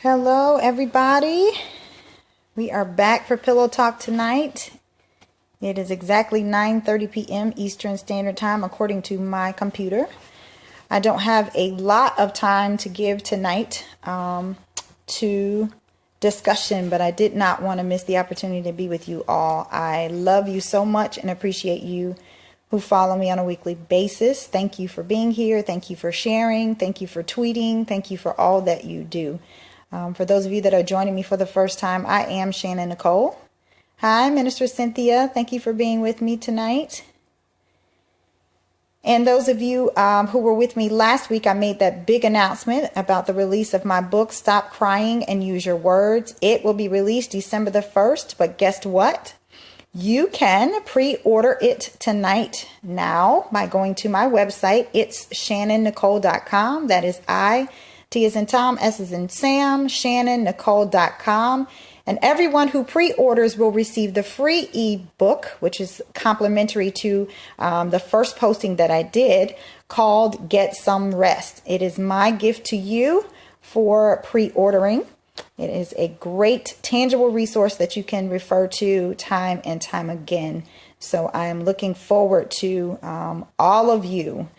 Hello, everybody. We are back for Pillow Talk tonight. It is exactly 9:30 p.m. Eastern Standard Time, according to my computer. I don't have a lot of time to give tonight to discussion, but I did not want to miss the opportunity to be with you all. I love you so much and appreciate you who follow me on a weekly basis. Thank you for being here. Thank you for sharing. Thank you for tweeting. Thank you for all that you do. For those of you that are joining me for the first time, I am Shannon Nicole. Hi, Minister Cynthia. Thank you for being with me tonight. And those of you who were with me last week, I made that big announcement about the release of my book, Stop Crying and Use Your Words. It will be released December the 1st, but guess what? You can pre-order it tonight now by going to my website. It's shannonnicole.com. That is T as in Tom, S as in Sam, shannonnicole.com. And everyone who pre-orders will receive the free ebook, which is complimentary to the first posting that I did, called Get Some Rest. It is my gift to you for pre-ordering. It is a great tangible resource that you can refer to time and time again. So I am looking forward to all of you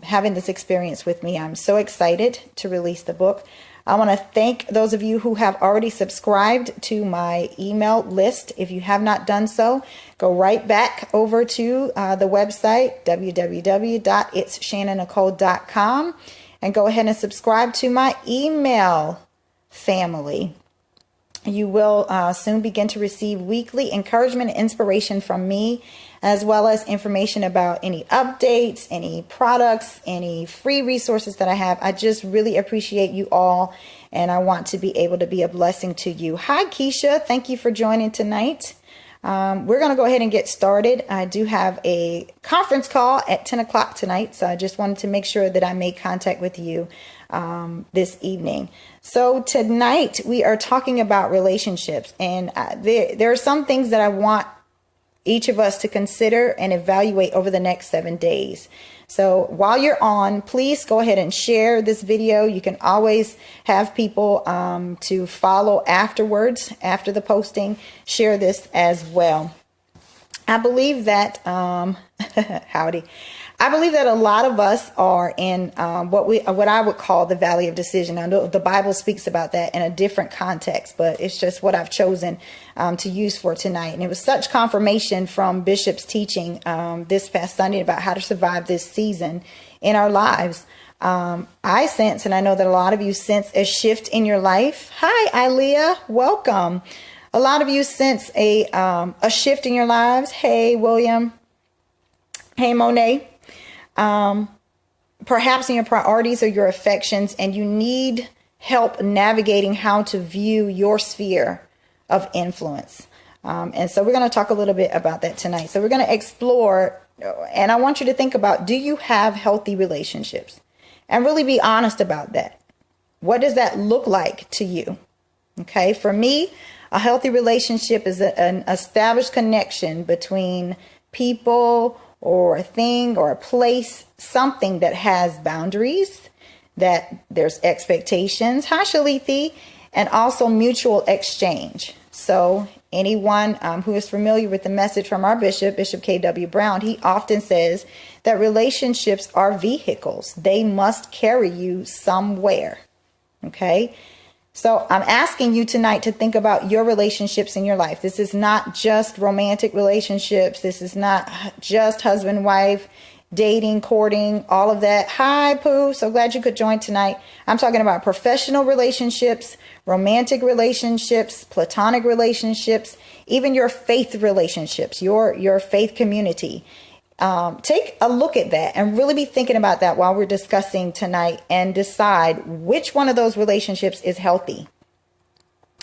having this experience with me. I'm so excited to release the book. I want to thank those of you who have already subscribed to my email list. If you have not done so, go right back over to the website, www.itshannonnicole.com, and go ahead and subscribe to my email family. You will soon begin to receive weekly encouragement and inspiration from me, as well as information about any updates, any products, any free resources that I have. I just really appreciate you all, and I want to be able to be a blessing to you. Hi, Keisha. Thank you for joining tonight. We're going to go ahead and get started. I do have a conference call at 10 o'clock tonight, so I just wanted to make sure that I made contact with you this evening. So tonight we are talking about relationships, and there are some things that I want each of us to consider and evaluate over the next 7 days. So while you're on, please go ahead and share this video. You can always have people to follow afterwards, after the posting, share this as well. I believe that, howdy. I believe that a lot of us are in what I would call the valley of decision. I know the Bible speaks about that in a different context, but it's just what I've chosen to use for tonight. And it was such confirmation from Bishop's teaching this past Sunday about how to survive this season in our lives. I sense, and I know that a lot of you sense, a shift in your life. Hi, Ilea. Welcome. A lot of you sense a shift in your lives. Hey, William. Hey, Monet. Perhaps in your priorities or your affections, and you need help navigating how to view your sphere of influence. And so we're going to talk a little bit about that tonight. So we're going to explore, and I want you to think about, do you have healthy relationships? And really be honest about that. What does that look like to you? Okay. For me, a healthy relationship is an established connection between people or a thing or a place, something that has boundaries, that there's expectations, hi Shalithi, and also mutual exchange. So anyone who is familiar with the message from our bishop, Bishop K.W. Brown, he often says that relationships are vehicles. They must carry you somewhere. Okay. So I'm asking you tonight to think about your relationships in your life. This is not just romantic relationships. This is not just husband, wife, dating, courting, all of that. Hi, Pooh. So glad you could join tonight. I'm talking about professional relationships, romantic relationships, platonic relationships, even your faith relationships, your faith community. Take a look at that and really be thinking about that while we're discussing tonight, and decide which one of those relationships is healthy.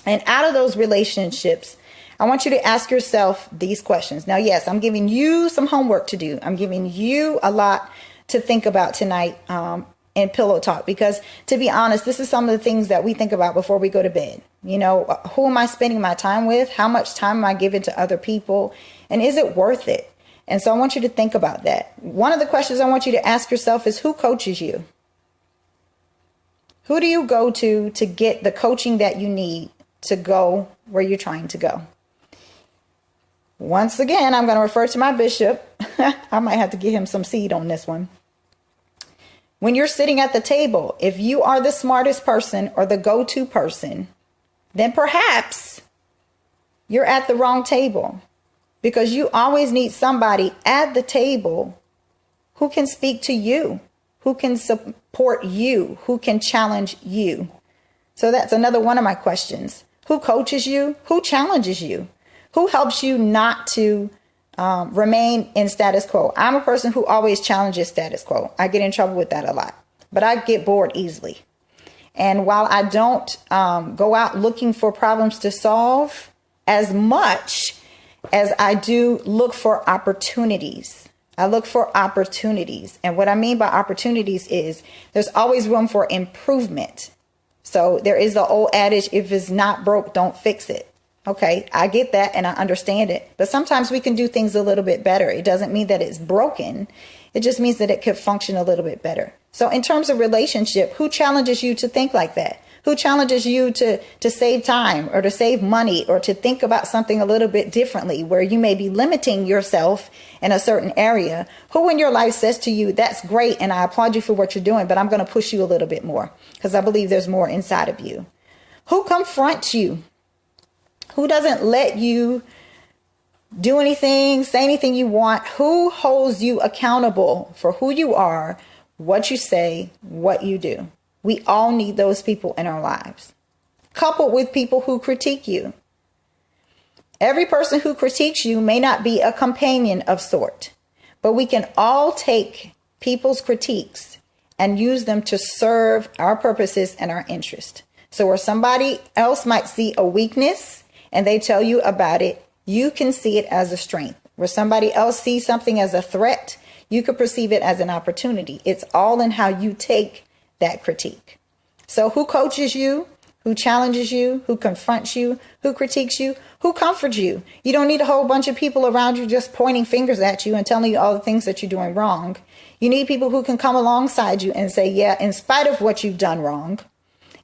And out of those relationships, I want you to ask yourself these questions. Now, yes, I'm giving you some homework to do. I'm giving you a lot to think about tonight in Pillow Talk, because to be honest, this is some of the things that we think about before we go to bed. You know, who am I spending my time with? How much time am I giving to other people? And is it worth it? And so I want you to think about that. One of the questions I want you to ask yourself is, who coaches you? Who do you go to get the coaching that you need to go where you're trying to go? Once again, I'm going to refer to my bishop. I might have to give him some seed on this one. When you're sitting at the table, if you are the smartest person or the go-to person, then perhaps you're at the wrong table, because you always need somebody at the table who can speak to you, who can support you, who can challenge you. So that's another one of my questions. Who coaches you? Who challenges you? Who helps you not to remain in status quo? I'm a person who always challenges status quo. I get in trouble with that a lot, but I get bored easily. And while I don't go out looking for problems to solve as much as I do look for opportunities. I look for opportunities. And what I mean by opportunities is there's always room for improvement. So there is the old adage, if it's not broke, don't fix it. Okay, I get that and I understand it. But sometimes we can do things a little bit better. It doesn't mean that it's broken. It just means that it could function a little bit better. So in terms of relationship, who challenges you to think like that? Who challenges you to save time or to save money or to think about something a little bit differently where you may be limiting yourself in a certain area? Who in your life says to you, that's great and I applaud you for what you're doing, but I'm going to push you a little bit more because I believe there's more inside of you? Who confronts you? Who doesn't let you do anything, say anything you want? Who holds you accountable for who you are, what you say, what you do? We all need those people in our lives, coupled with people who critique you. Every person who critiques you may not be a companion of sort, but we can all take people's critiques and use them to serve our purposes and our interest. So where somebody else might see a weakness and they tell you about it, you can see it as a strength. Where somebody else sees something as a threat, you could perceive it as an opportunity. It's all in how you take that critique. So who coaches you? Who challenges you? Who confronts you? Who critiques you? Who comforts you? You don't need a whole bunch of people around you just pointing fingers at you and telling you all the things that you're doing wrong. You need people who can come alongside you and say, yeah, in spite of what you've done wrong,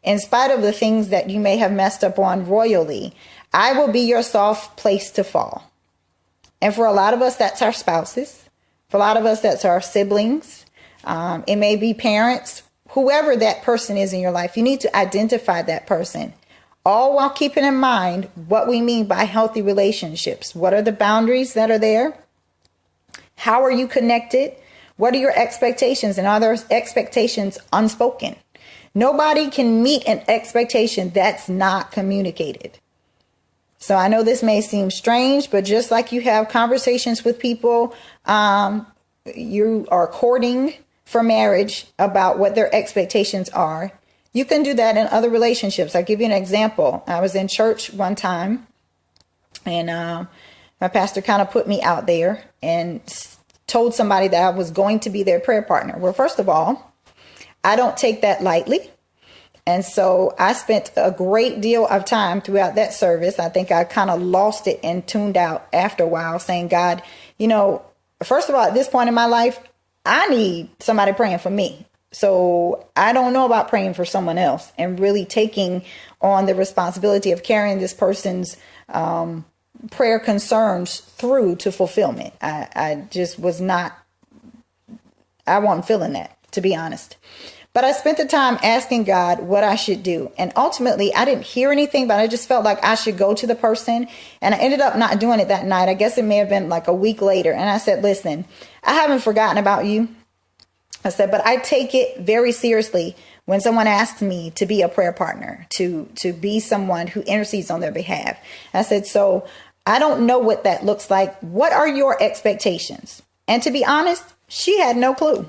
in spite of the things that you may have messed up on royally, I will be your soft place to fall. And for a lot of us, that's our spouses. For a lot of us, that's our siblings. It may be parents, whoever that person is in your life. You need to identify that person, all while keeping in mind what we mean by healthy relationships. What are the boundaries that are there? How are you connected? What are your expectations? And are those expectations unspoken? Nobody can meet an expectation that's not communicated. So I know this may seem strange, but just like you have conversations with people, you are courting for marriage about what their expectations are. You can do that in other relationships. I'll give you an example. I was in church one time and my pastor kind of put me out there and told somebody that I was going to be their prayer partner. Well, first of all, I don't take that lightly. And so I spent a great deal of time throughout that service. I think I kind of lost it and tuned out after a while, saying, God, you know, first of all, at this point in my life, I need somebody praying for me. So I don't know about praying for someone else and really taking on the responsibility of carrying this person's prayer concerns through to fulfillment. I just was not, I wasn't feeling that, to be honest. But I spent the time asking God what I should do. And ultimately, I didn't hear anything, but I just felt like I should go to the person. And I ended up not doing it that night. I guess it may have been like a week later. And I said, listen, I haven't forgotten about you. I said, but I take it very seriously when someone asks me to be a prayer partner, to be someone who intercedes on their behalf. I said, so I don't know what that looks like. What are your expectations? And to be honest, she had no clue.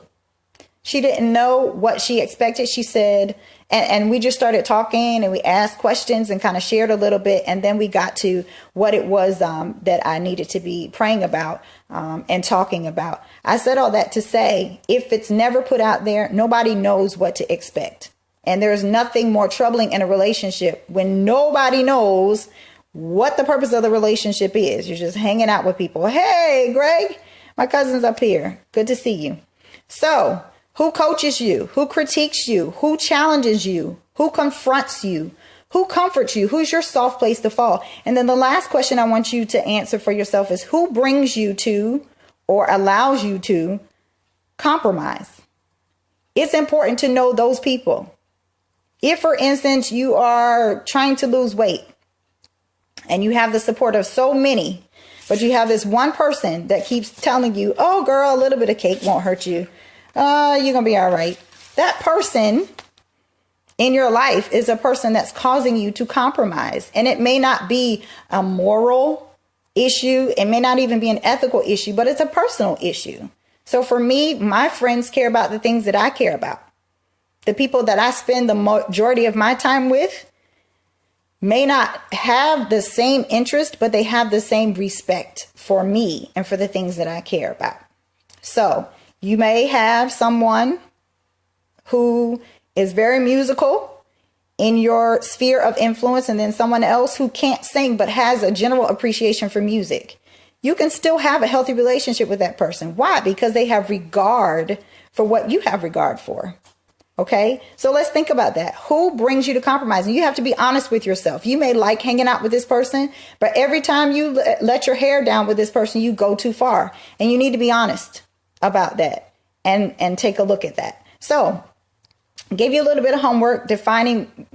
She didn't know what she expected. She said, and we just started talking and we asked questions and kind of shared a little bit. And then we got to what it was that I needed to be praying about and talking about. I said all that to say, if it's never put out there, nobody knows what to expect. And there's nothing more troubling in a relationship when nobody knows what the purpose of the relationship is. You're just hanging out with people. Hey, Greg, my cousin's up here. Good to see you. So Who coaches you? Who critiques you? Who challenges you? Who confronts you? Who comforts you? Who's your soft place to fall? And then the last question I want you to answer for yourself is, who brings you to or allows you to compromise? It's important to know those people. If, for instance, you are trying to lose weight and you have the support of so many, but you have this one person that keeps telling you, oh, girl, a little bit of cake won't hurt you. You're going to be all right. That person in your life is a person that's causing you to compromise. And it may not be a moral issue. It may not even be an ethical issue, but it's a personal issue. So for me, my friends care about the things that I care about. The people that I spend the majority of my time with may not have the same interest, but they have the same respect for me and for the things that I care about. So you may have someone who is very musical in your sphere of influence, and then someone else who can't sing but has a general appreciation for music. You can still have a healthy relationship with that person. Why? Because they have regard for what you have regard for. Okay, so let's think about that. Who brings you to compromise? And you have to be honest with yourself. You may like hanging out with this person, but every time you let your hair down with this person, you go too far. And you need to be honest about that and take a look at that. So I gave you a little bit of homework defining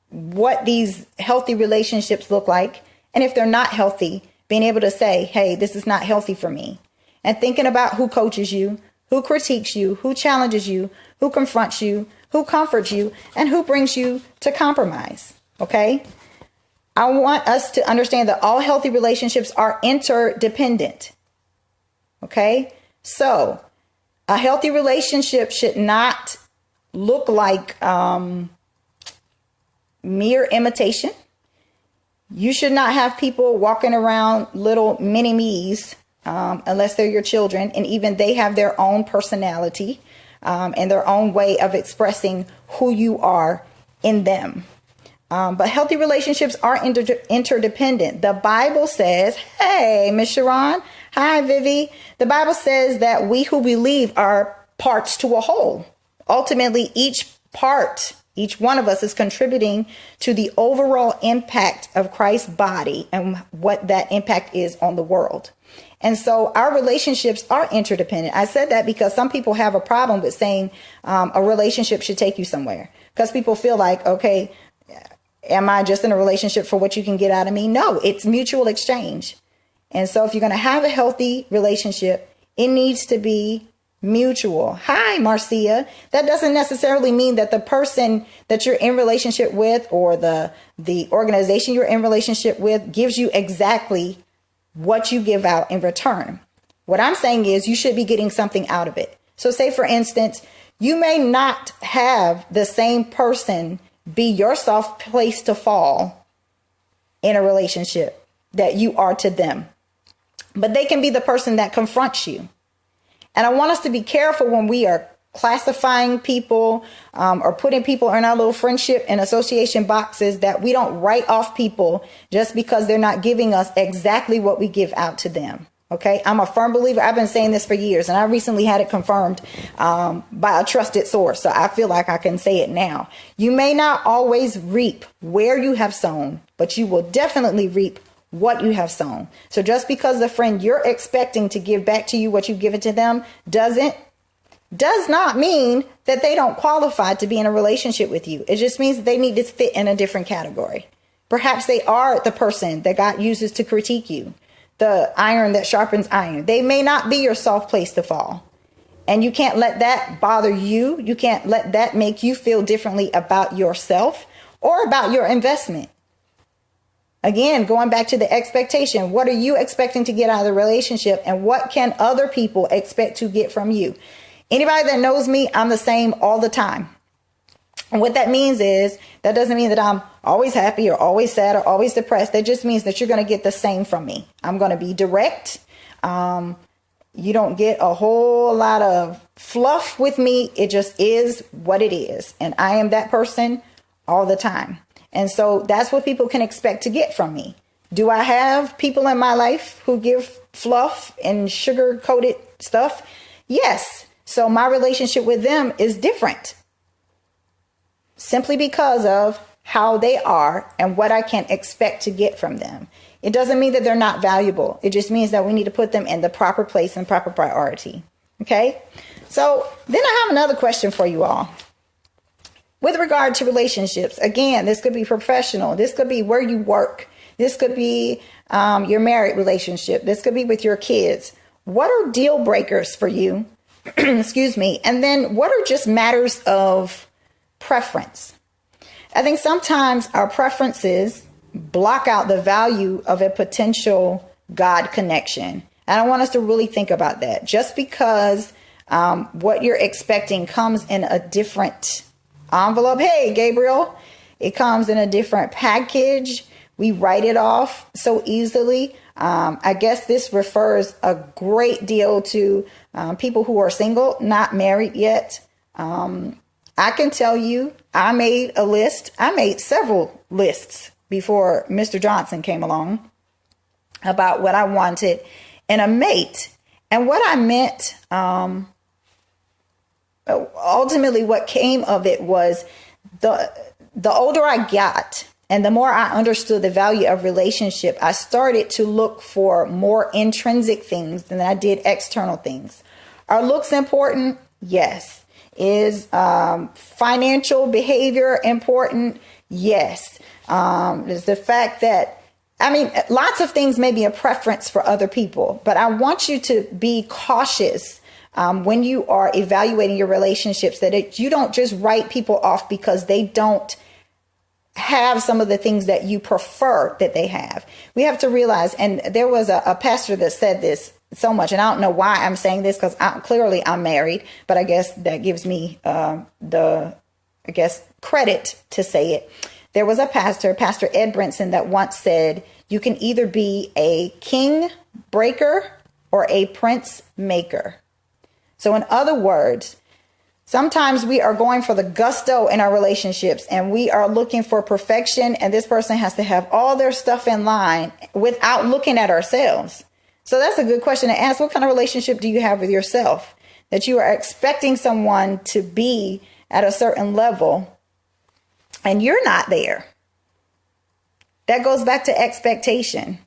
what these healthy relationships look like. And if they're not healthy, being able to say, hey, this is not healthy for me. And thinking about who coaches you, who critiques you, who challenges you, who confronts you, who comforts you, and who brings you to compromise. Okay? I want us to understand that all healthy relationships are interdependent. Okay? So a healthy relationship should not look like mere imitation. You should not have people walking around little mini-me's unless they're your children, and even they have their own personality and their own way of expressing who you are in them. But healthy relationships are interdependent. The Bible says, hey, Miss Sharon, hi, Vivi. The Bible says that we who believe are parts to a whole. Ultimately, each one of us is contributing to the overall impact of Christ's body and what that impact is on the world. And so our relationships are interdependent. I said that because some people have a problem with saying a relationship should take you somewhere, because people feel like, okay, am I just in a relationship for what you can get out of me? No, it's mutual exchange. And so if you're going to have a healthy relationship, it needs to be mutual. Hi, Marcia. That doesn't necessarily mean that the person that you're in relationship with or the organization you're in relationship with gives you exactly what you give out in return. What I'm saying is you should be getting something out of it. So say, for instance, you may not have the same person be your soft place to fall in a relationship that you are to them, but they can be the person that confronts you. And I want us to be careful when we are classifying people or putting people in our little friendship and association boxes, that we don't write off people just because they're not giving us exactly what we give out to them. Okay, I'm a firm believer. I've been saying this for years, and I recently had it confirmed by a trusted source. So I feel like I can say it now. You may not always reap where you have sown, but you will definitely reap what you have sown. So just because the friend you're expecting to give back to you what you've given to them does not mean that they don't qualify to be in a relationship with you. It just means that they need to fit in a different category. Perhaps they are the person that God uses to critique you, the iron that sharpens iron. They may not be your soft place to fall. And you can't let that bother you. You can't let that make you feel differently about yourself or about your investment. Again, going back to the expectation, what are you expecting to get out of the relationship, and what can other people expect to get from you? Anybody that knows me, I'm the same all the time. And what that means is, that doesn't mean that I'm always happy or always sad or always depressed. That just means that you're going to get the same from me. I'm going to be direct. You don't get a whole lot of fluff with me. It just is what it is. And I am that person all the time. And so that's what people can expect to get from me. Do I have people in my life who give fluff and sugar-coated stuff? Yes. So my relationship with them is different simply because of how they are and what I can expect to get from them. It doesn't mean that they're not valuable. It just means that we need to put them in the proper place and proper priority. Okay. So then I have another question for you all. With regard to relationships, again, this could be professional. This could be where you work. This could be your married relationship. This could be with your kids. What are deal breakers for you? Excuse me. And then what are just matters of preference? I think sometimes our preferences block out the value of a potential God connection. And I want us to really think about that. Just because what you're expecting comes in a different envelope. Hey, Gabriel, it comes in a different package. We write it off so easily. I guess this refers a great deal to people who are single, not married yet. I can tell you, I made a list. I made several lists before Mr. Johnson came along about what I wanted in a mate. And what I meant, ultimately what came of it was the older I got and the more I understood the value of relationship, I started to look for more intrinsic things than I did external things. Are looks important? Yes. Is financial behavior important? Yes. Is the fact that, lots of things may be a preference for other people, but I want you to be cautious when you are evaluating your relationships, that you don't just write people off because they don't have some of the things that you prefer that they have. We have to realize, and there was a pastor that said this so much, and I don't know why I'm saying this because clearly I'm married, but I guess that gives me credit to say it. There was a pastor, Pastor Ed Brinson, that once said, you can either be a king breaker or a prince maker. So in other words, sometimes we are going for the gusto in our relationships and we are looking for perfection, and this person has to have all their stuff in line without looking at ourselves. So that's a good question to ask. What kind of relationship do you have with yourself that you are expecting someone to be at a certain level and you're not there? That goes back to expectation.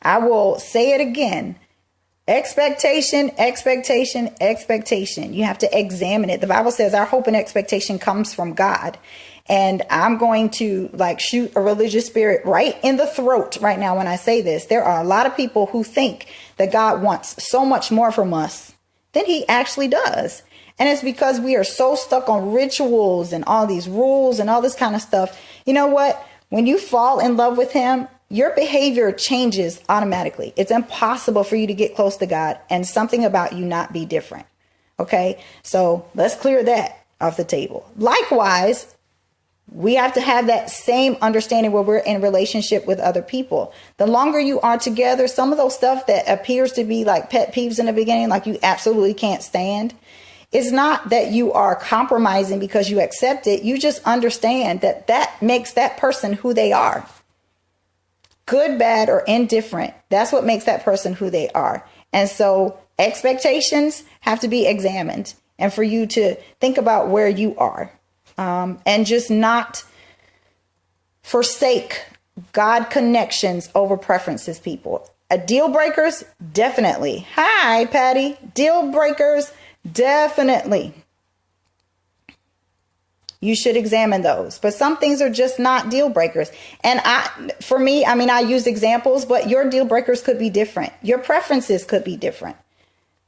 I will say it again. Expectation, expectation, expectation. You have to examine it. The Bible says our hope and expectation comes from God. And I'm going to shoot a religious spirit right in the throat right now when I say this. There are a lot of people who think that God wants so much more from us than he actually does. And it's because we are so stuck on rituals and all these rules and all this kind of stuff. You know what? When you fall in love with him, your behavior changes automatically. It's impossible for you to get close to God and something about you not be different. Okay, so let's clear that off the table. Likewise, we have to have that same understanding when we're in relationship with other people. The longer you are together, some of those stuff that appears to be like pet peeves in the beginning, like you absolutely can't stand, it's not that you are compromising because you accept it. You just understand that that makes that person who they are. Good, bad, or indifferent. That's what makes that person who they are. And so expectations have to be examined, and for you to think about where you are, and just not forsake God connections over preferences, people. Deal breakers, definitely. Hi, Patty. Deal breakers, definitely. You should examine those. But some things are just not deal breakers. And I used examples, but your deal breakers could be different. Your preferences could be different.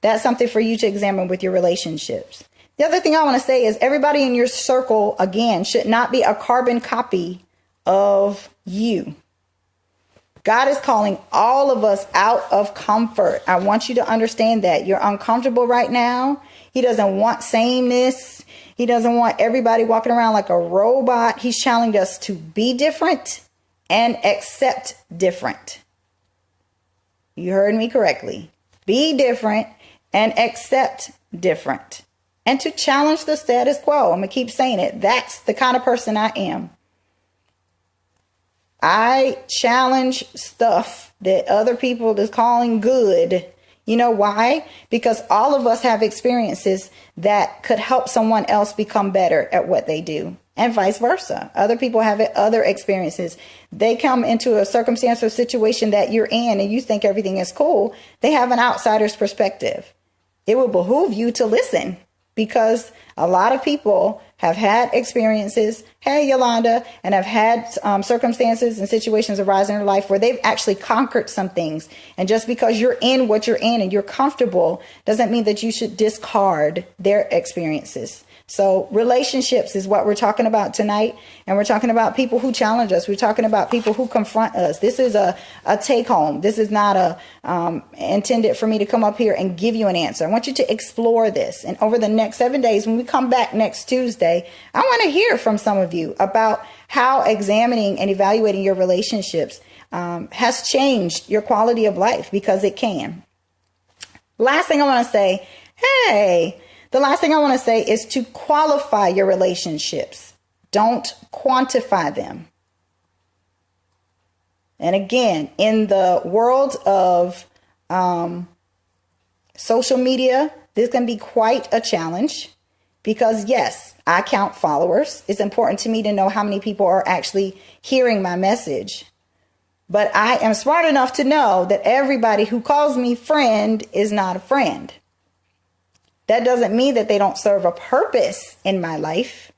That's something for you to examine with your relationships. The other thing I want to say is everybody in your circle, again, should not be a carbon copy of you. God is calling all of us out of comfort. I want you to understand that. You're uncomfortable right now. He doesn't want sameness. He doesn't want everybody walking around like a robot. He's challenging us to be different and accept different. You heard me correctly. Be different and accept different. And to challenge the status quo. I'm going to keep saying it. That's the kind of person I am. I challenge stuff that other people is calling good, You know why? Because all of us have experiences that could help someone else become better at what they do, and vice versa. Other people have other experiences. They come into a circumstance or situation that you're in and you think everything is cool. They have an outsider's perspective. It will behoove you to listen, because a lot of people have had experiences, hey, Yolanda, and have had circumstances and situations arise in their life where they've actually conquered some things. And just because you're in what you're in and you're comfortable doesn't mean that you should discard their experiences. So relationships is what we're talking about tonight. And we're talking about people who challenge us. We're talking about people who confront us. This is a take home. This is not intended for me to come up here and give you an answer. I want you to explore this. And over the next 7 days, when we come back next Tuesday, I want to hear from some of you about how examining and evaluating your relationships has changed your quality of life, because it can. Last thing I want to say, the last thing I want to say is to qualify your relationships. Don't quantify them. And again, in the world of social media, this can be quite a challenge, because yes, I count followers. It's important to me to know how many people are actually hearing my message. But I am smart enough to know that everybody who calls me friend is not a friend. That doesn't mean that they don't serve a purpose in my life.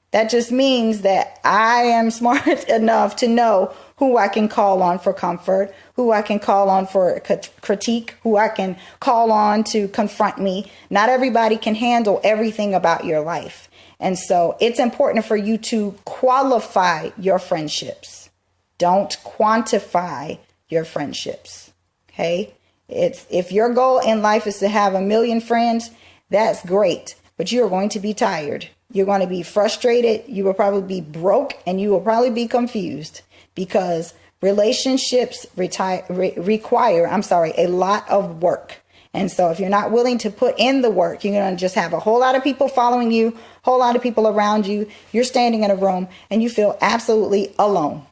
That just means that I am smart enough to know who I can call on for comfort, who I can call on for critique, who I can call on to confront me. Not everybody can handle everything about your life. And so it's important for you to qualify your friendships. Don't quantify your friendships. Okay? If your goal in life is to have 1 million friends, that's great, but you are going to be tired. You're going to be frustrated. You will probably be broke, and you will probably be confused, because relationships require a lot of work. And so if you're not willing to put in the work, you're going to just have a whole lot of people following you, a whole lot of people around you. You're standing in a room and you feel absolutely alone,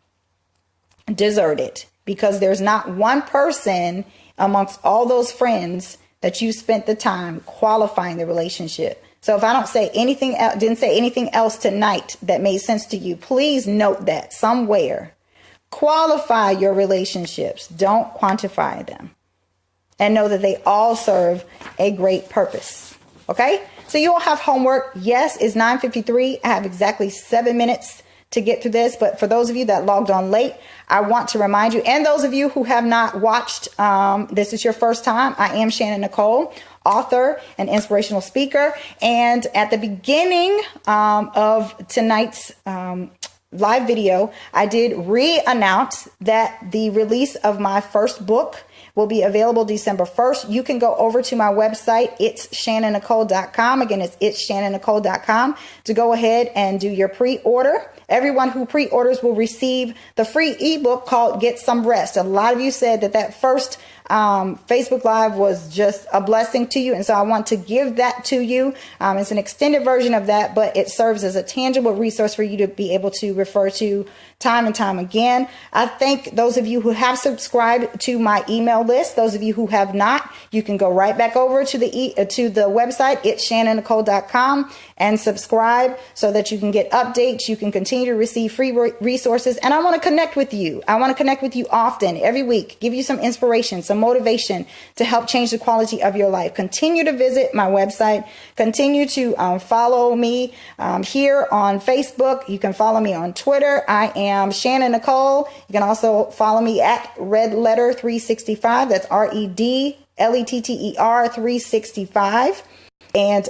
deserted, because there's not one person amongst all those friends that you spent the time qualifying the relationship. So if I don't say anything else, didn't say anything else tonight that made sense to you, please note that somewhere. Qualify your relationships. Don't quantify them. And know that they all serve a great purpose. Okay? So you all have homework. Yes, it's 9:53. I have exactly 7 minutes to get through this. But for those of you that logged on late, I want to remind you, and those of you who have not watched, this is your first time, I am Shannon Nicole, author and inspirational speaker. And at the beginning of tonight's live video, I did re-announce that the release of my first book will be available December 1st. You can go over to my website, it'sshannonnicole.com. Again, it's it'sshannonnicole.com to go ahead and do your pre-order. Everyone who pre-orders will receive the free ebook called Get Some Rest. A lot of you said that first Facebook Live was just a blessing to you. And so I want to give that to you. It's an extended version of that, but it serves as a tangible resource for you to be able to refer to time and time again. I thank those of you who have subscribed to my email list. Those of you who have not, you can go right back over to the website, it'sshannonnicole.com, and subscribe so that you can get updates. You can continue to receive free resources. And I want to connect with you. I want to connect with you often, every week, give you some inspiration, some motivation to help change the quality of your life. Continue to visit my website. Continue to follow me here on Facebook. You can follow me on Twitter. I am Shannon Nicole. You can also follow me at Red Letter 365. That's REDLETTER 365. And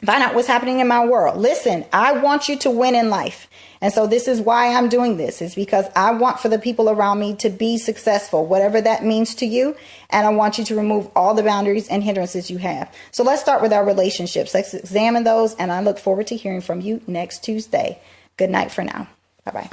find out what's happening in my world. Listen, I want you to win in life. And so this is why I'm doing this, is because I want for the people around me to be successful, whatever that means to you. And I want you to remove all the boundaries and hindrances you have. So let's start with our relationships. Let's examine those. And I look forward to hearing from you next Tuesday. Good night for now. Bye-bye.